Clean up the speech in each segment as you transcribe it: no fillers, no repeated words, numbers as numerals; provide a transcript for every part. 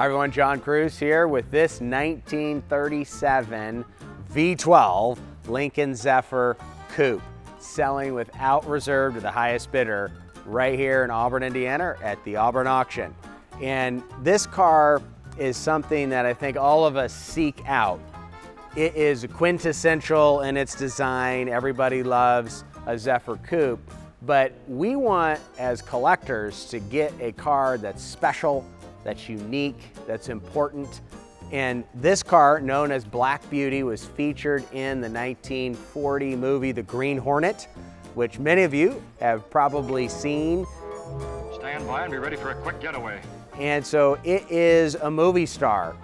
Hi everyone, John Cruz here with this 1937 V12 Lincoln Zephyr Coupe, selling without reserve to the highest bidder right here in Auburn, Indiana at the Auburn Auction. And this car is something that I think all of us seek out. It is quintessential in its design. Everybody loves a Zephyr Coupe, but we want as collectors to get a car that's special, that's unique, that's important. And this car, known as Black Beauty, was featured in the 1940 movie, The Green Hornet, which many of you have probably seen. Stand by and be ready for a quick getaway. And so it is a movie star.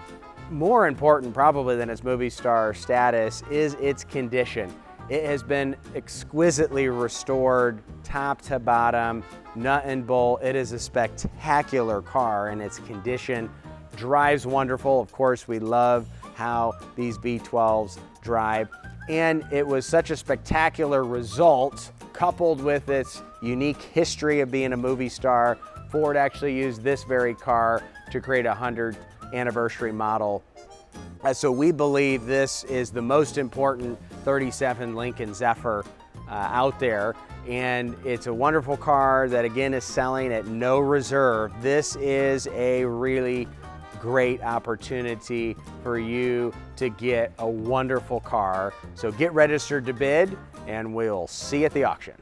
More important probably than its movie star status is its condition. It has been exquisitely restored top to bottom, nut and bolt. It is a spectacular car in its condition. Drives wonderful. Of course, we love how these V12s drive. And it was such a spectacular result, coupled with its unique history of being a movie star. Ford actually used this very car to create a 100th anniversary model. So we believe this is the most important 37 Lincoln Zephyr out there. And it's a wonderful car that again is selling at no reserve. This is a really great opportunity for you to get a wonderful car. So get registered to bid and we'll see you at the auction.